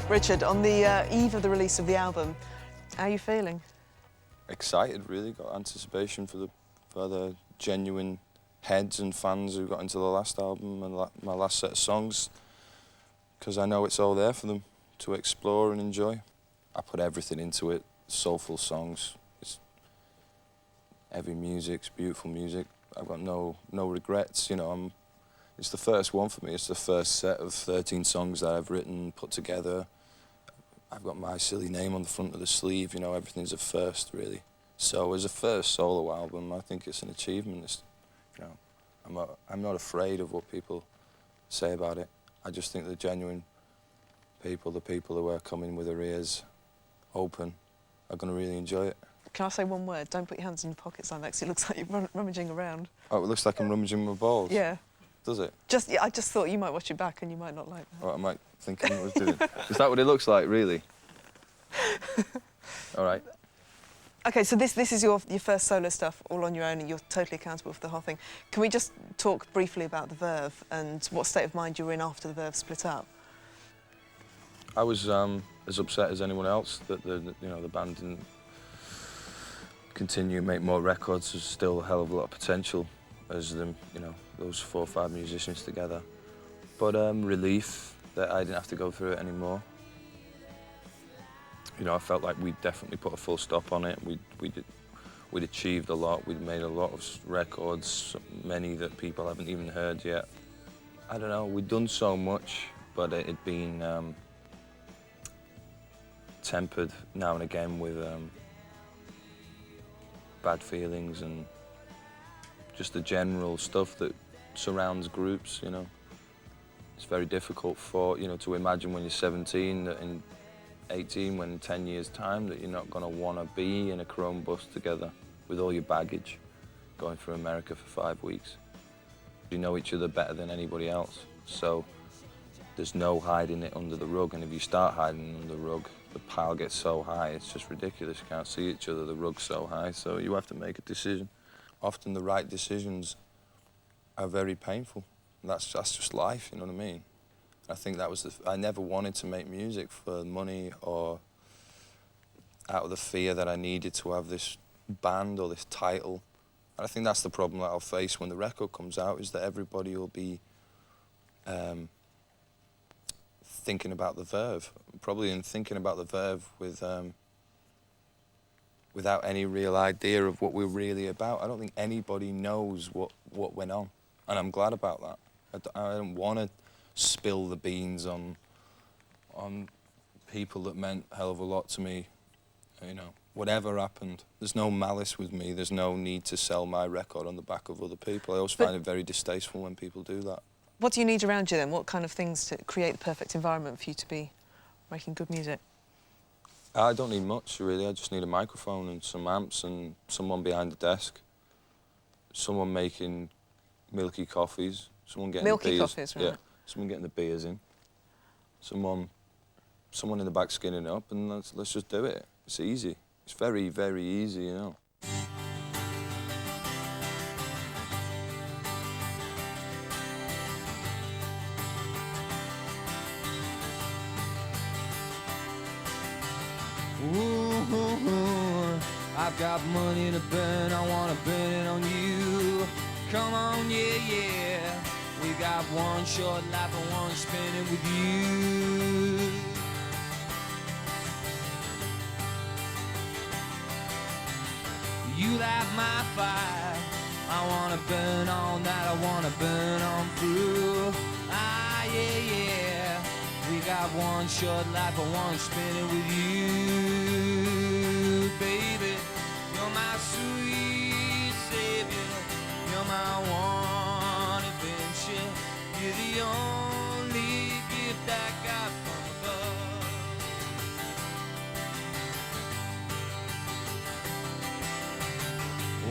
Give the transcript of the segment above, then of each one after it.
Richard, on the eve of the release of the album, how are you feeling? Excited, really. Got anticipation for the genuine heads and fans who got into the last album and my last set of songs, because I know it's all there for them to explore and enjoy. I put everything into it, soulful songs, it's heavy music, it's beautiful music. I've got no regrets, you know. It's the first one for me. It's the first set of 13 songs that I've written, put together. I've got my silly name on the front of the sleeve, you know, everything's a first, really. So as a first solo album, I think it's an achievement. It's, you know, I'm not afraid of what people say about it. I just think the genuine people, the people who are coming with their ears open, are going to really enjoy it. Can I say one word? Don't put your hands in your pockets like that, because it looks like you're rummaging around. Oh, it looks like I'm rummaging my balls? Yeah. Does it? Yeah, I just thought you might watch it back and you might not like that. Oh, I might think I was doing. Is that what it looks like, really? All right. OK, so this is your first solo stuff, all on your own, and you're totally accountable for the whole thing. Can we just talk briefly about the Verve and what state of mind you were in after the Verve split up? I was as upset as anyone else that the band didn't continue to make more records. There's still a hell of a lot of potential as them, you know, those 4 or 5 musicians together. But relief that I didn't have to go through it anymore. You know, I felt like we'd definitely put a full stop on it. We'd achieved a lot. We'd made a lot of records, many that people haven't even heard yet. I don't know, we'd done so much, but it had been tempered now and again with bad feelings and just the general stuff that surrounds groups, you know. It's very difficult for, you know, to imagine when you're 17 that in 18, when in 10 years' time, that you're not going to want to be in a chrome bus together with all your baggage going through America for 5 weeks. You know each other better than anybody else, so there's no hiding it under the rug, and if you start hiding it under the rug, the pile gets so high, it's just ridiculous. You can't see each other, the rug's so high, so you have to make a decision. Often the right decisions are very painful. That's just life, you know what I mean? I think that was I never wanted to make music for money or out of the fear that I needed to have this band or this title. And I think that's the problem that I'll face when the record comes out, is that everybody will be thinking about the Verve, probably in thinking about the Verve with without any real idea of what we're really about. I don't think anybody knows what went on, and I'm glad about that. I don't want to spill the beans on people that meant a hell of a lot to me. You know, whatever happened, there's no malice with me. There's no need to sell my record on the back of other people. I always find it very distasteful when people do that. What do you need around you then? What kind of things to create the perfect environment for you to be making good music? I don't need much, really. I just need a microphone and some amps and someone behind the desk. Someone making milky coffees. Someone getting milky the beers. Coffees, right? Yeah, someone getting the beers in. Someone in the back skinning it up, and let's just do it. It's easy. It's very, very easy, you know. Ooh, I've got money to burn, I wanna burn it on you. Come on, yeah, yeah. We got one short life, I wanna spend it with you. You light my fire, I wanna burn all night, I wanna burn on through. Ah, yeah, yeah. We got one short life, I wanna spend it with you, baby. You're my sweet savior, you're my one adventure. You're the only gift I got from above.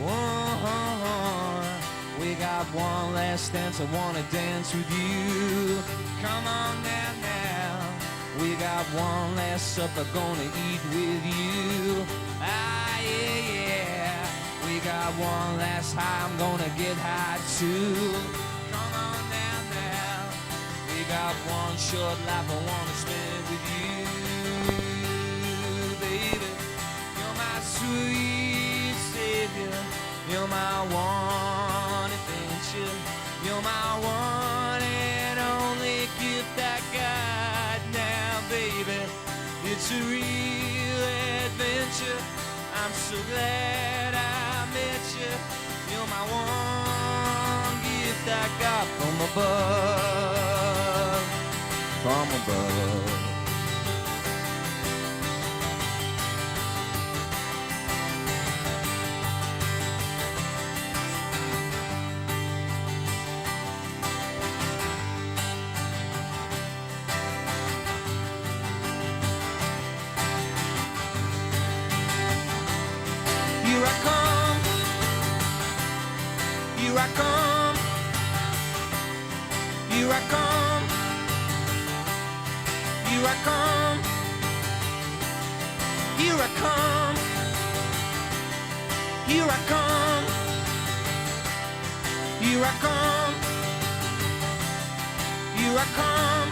Whoa, we got one last dance, I wanna dance with you. Come on down now. We got one last supper, gonna eat with you. Ah, yeah, yeah. We got one last high, I'm gonna get high too. Come on down now. We got one short life, I wanna spend it with you. It's a real adventure. I'm so glad I met you. You're my one gift I got from above, from above. Here I come, here I come, here I come, here I come, here I come, here I come, here I come, here I come.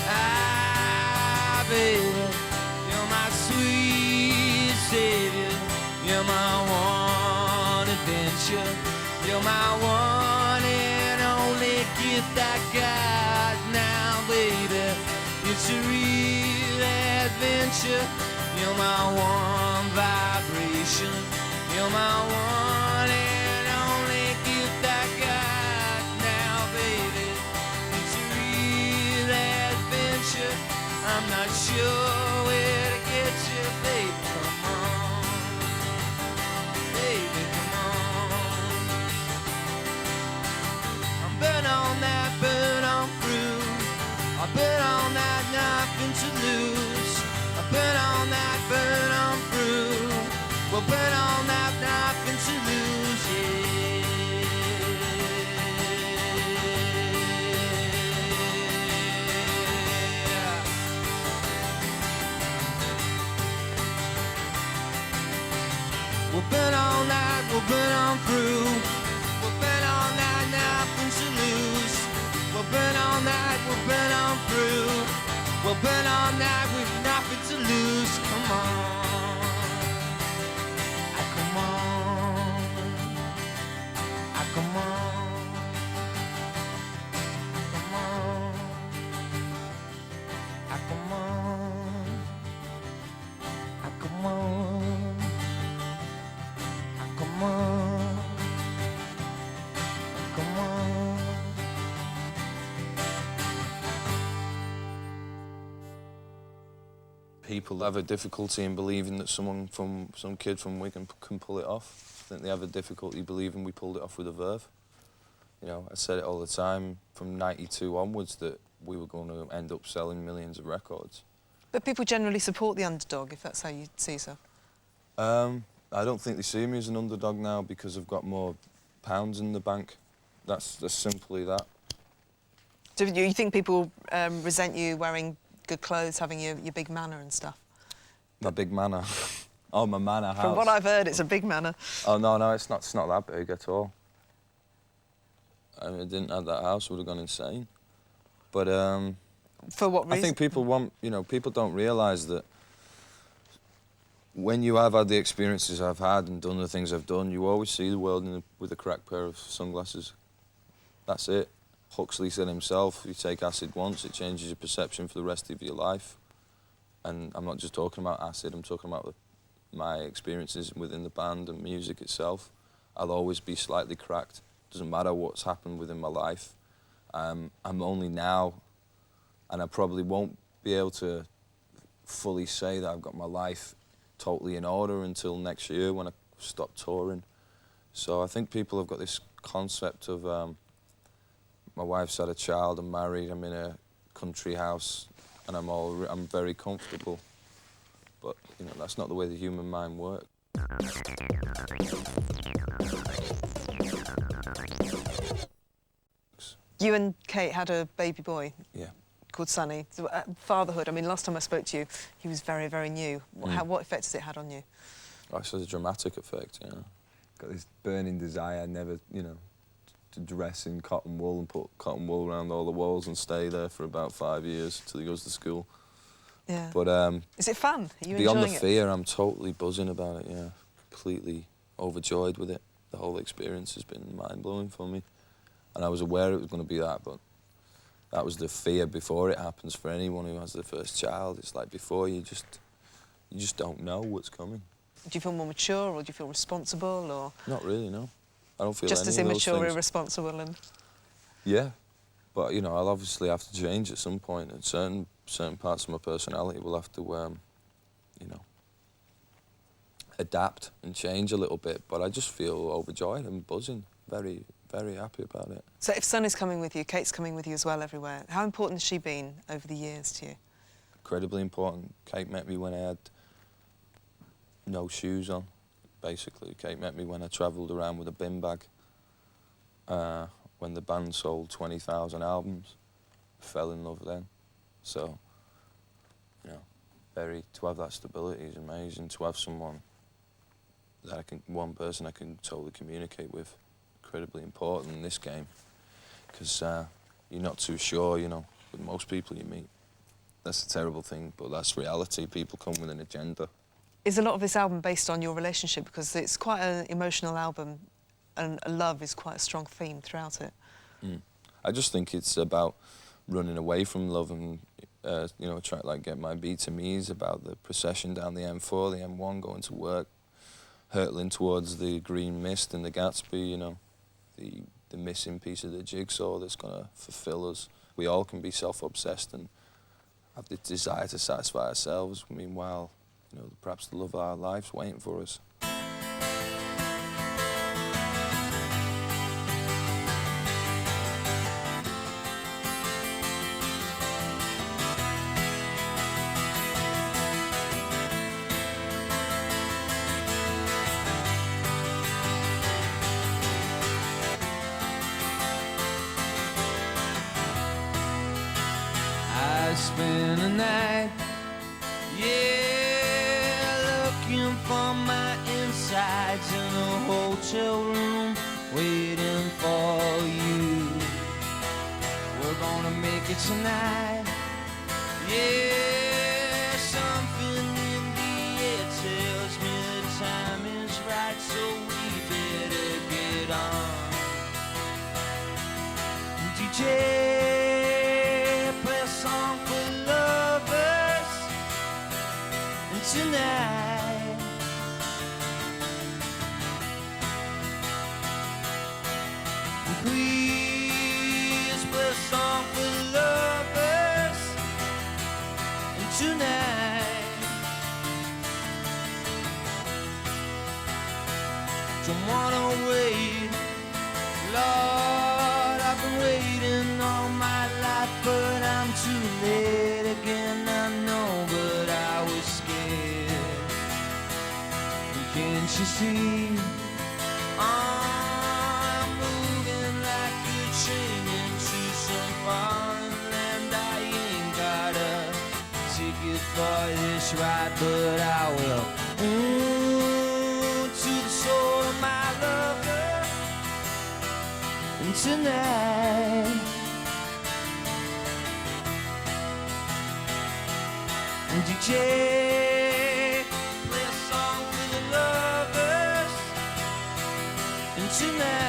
Ah, baby, you're my sweet savior. You're my one adventure. You're my one and only gift I got now, baby. It's a real adventure. You're my one vibration. You're my one and only gift I got now, baby. It's a real adventure. I'm not sure where to get you, baby. Come on, baby, come on. I'm burnt on that, burnt on through. I burn on that, nothing to lose. I burn on that, burn on through. Well, burn on that, nothing to lose, yeah. We'll burn all night, we'll burn on through. We'll burn all night, nothing to lose. We'll burn all night, we'll burn on through. We'll burn all night with nothing to lose. Come on, come on, come on, come on, come on, come on. Come on, come on. People have a difficulty in believing that some kid from Wigan can pull it off. I think they have a difficulty believing we pulled it off with a Verve. You know, I said it all the time from '92 onwards that we were going to end up selling millions of records. But people generally support the underdog, if that's how you see yourself. I don't think they see me as an underdog now because I've got more pounds in the bank. That's simply that. Do you think people resent you wearing good clothes, having your big manor and stuff? My big manor. Oh, my manor house. From what I've heard, it's a big manor. Oh, no, it's not that big at all. I mean, I didn't have that house, I would have gone insane. But, For what reason? I think people people don't realise that when you have had the experiences I've had and done the things I've done, you always see the world with a cracked pair of sunglasses. That's it. Huxley said himself, you take acid once, it changes your perception for the rest of your life. And I'm not just talking about acid, I'm talking about my experiences within the band and music itself. I'll always be slightly cracked. Doesn't matter what's happened within my life. I'm only now, and I probably won't be able to fully say that I've got my life totally in order until next year when I stop touring. So I think people have got this concept of my wife's had a child, I'm married, I'm in a country house, and I'm very comfortable. But you know, that's not the way the human mind works. You and Kate had a baby boy. Yeah. Called Sonny. So, fatherhood, I mean, last time I spoke to you, he was very, very new. What effect has it had on you? Oh, it's a dramatic effect, you know. Got this burning desire never, to dress in cotton wool and put cotton wool around all the walls and stay there for about 5 years till he goes to school. Yeah. But is it fun? Are you beyond the enjoying it? fear, I'm totally buzzing about it, yeah. Completely overjoyed with it. The whole experience has been mind-blowing for me. And I was aware it was going to be that, but that was the fear before it happens for anyone who has their first child. It's like before you just don't know what's coming. Do you feel more mature, or do you feel responsible, or Not really, no. I don't feel just any as of those immature, things. irresponsible, and Yeah, but you know, I'll obviously have to change at some point, and certain parts of my personality will have to, you know, adapt and change a little bit. But I just feel overjoyed and buzzing, very, very happy about it. so if Son is coming with you, Kate's coming with you as well everywhere. How important has she been over the years to you? Incredibly important. Kate met me when I had no shoes on, basically. Kate met me when I travelled around with a bin bag. When the band sold 20,000 albums, I fell in love then. So, you know, to have that stability is amazing. To have someone that one person I can totally communicate with, incredibly important in this game. Because you're not too sure, you know, with most people you meet. That's a terrible thing, but that's reality. People come with an agenda. Is a lot of this album based on your relationship? Because it's quite an emotional album, and love is quite a strong theme throughout it. I just think it's about running away from love and, you know, like Get My Beat to me is about the procession down the M4, the M1, going to work, hurtling towards the green mist and the Gatsby, you know, the missing piece of the jigsaw that's going to fulfill us. We all can be self-obsessed and have the desire to satisfy ourselves. Meanwhile, you know, perhaps the love of our lives waiting for us. I spent a night, yeah, looking for my insides in a hotel room, waiting for you. We're gonna make it tonight, yeah, something in the air tells me the time is right, so we better get on. DJ, tonight, please play a song for lovers. And tonight, don't wanna wait, Lord, I've been waiting all my life, but I'm too late again, I know, but I was scared. Can't you see? I'm moving like a train into some foreign land. I ain't got a ticket for this ride, but I will. To the soul of my lover. And tonight, DJ, play a song for the lovers. And tonight,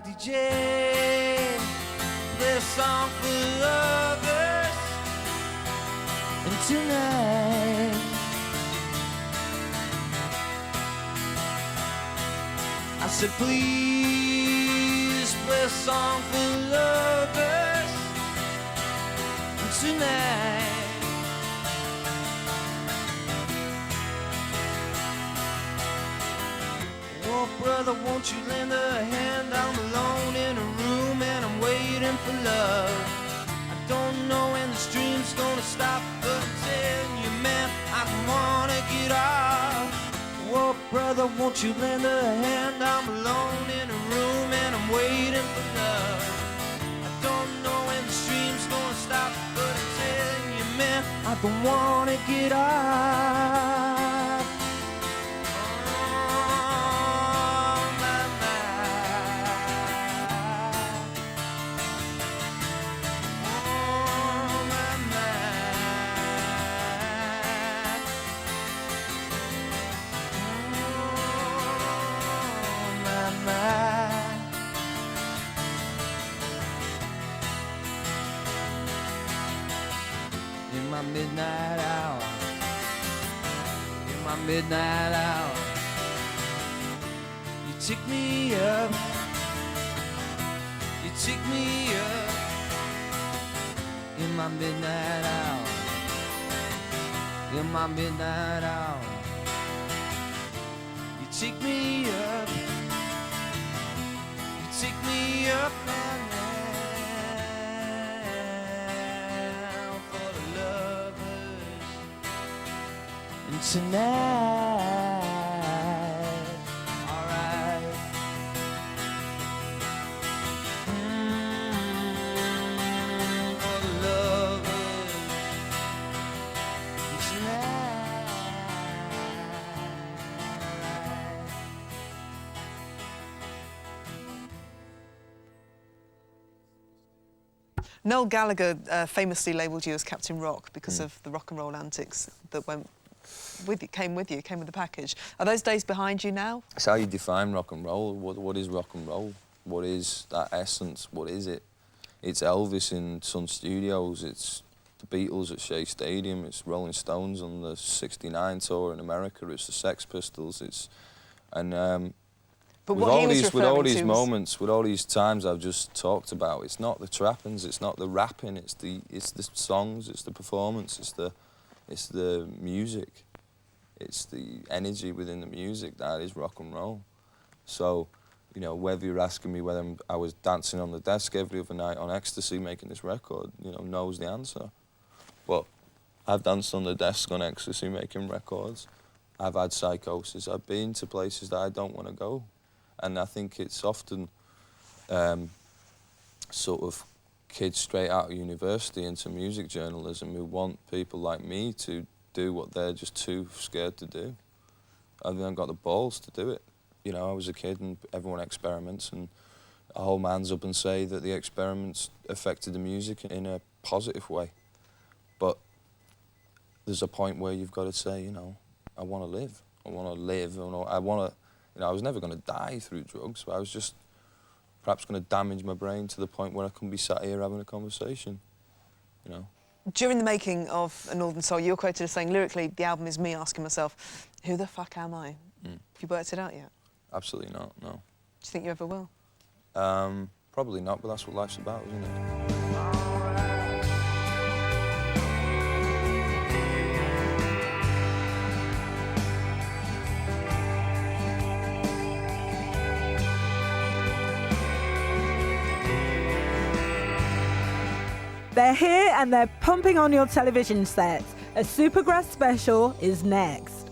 DJ, play a song for lovers. And tonight, I said please play a song for lovers. And tonight, oh brother, won't you lend a hand? I'm alone in a room and I'm waiting for love. I don't know when the stream's gonna stop, but I'm telling you, man, I wanna get off. Oh brother, won't you lend a hand? I'm alone in a room and I'm waiting for love. I not the one to get off. Oh, my mind. Oh, my mind. Oh, my mind. In my midnight hour, in my midnight hour, you tick me up, you tick me up. In my midnight hour, in my midnight hour, you tick me up, you tick me up right now. For the lovers and tonight, alright. For the lovers and tonight, alright. Noel Gallagher famously labelled you as Captain Rock because of the rock and roll antics that came with the package. Are those days behind you now? It's how you define rock and roll. What is rock and roll? What is that essence? What is it? It's Elvis in Sun Studios. It's the Beatles at Shea Stadium. It's Rolling Stones on the '69 tour in America. It's the Sex Pistols. But with what all he was these, with all referring these to was- moments, with all these times I've just talked about, it's not the trappings, it's not the rapping, it's the songs, it's the performance, it's the music, it's the energy within the music that is rock and roll. So, you know, whether you're asking me whether I was dancing on the desk every other night on ecstasy making this record, you know, knows the answer. But I've danced on the desk on ecstasy making records. I've had psychosis. I've been to places that I don't want to go. And I think it's often sort of kids straight out of university into music journalism who want people like me to do what they're just too scared to do. I haven't got the balls to do it. You know, I was a kid and everyone experiments, and I hold my hands up and say that the experiments affected the music in a positive way. But there's a point where you've got to say, you know, I want to live. I want to live. I want to. You know, I was never going to die through drugs, but I was just perhaps going to damage my brain to the point where I couldn't be sat here having a conversation, you know. During the making of A Northern Soul, you were quoted as saying, lyrically, the album is me asking myself, who the fuck am I? Have you worked it out yet? Absolutely not, no. Do you think you ever will? Probably not, but that's what life's about, isn't it? They're here and they're pumping on your television sets. A Supergrass special is next.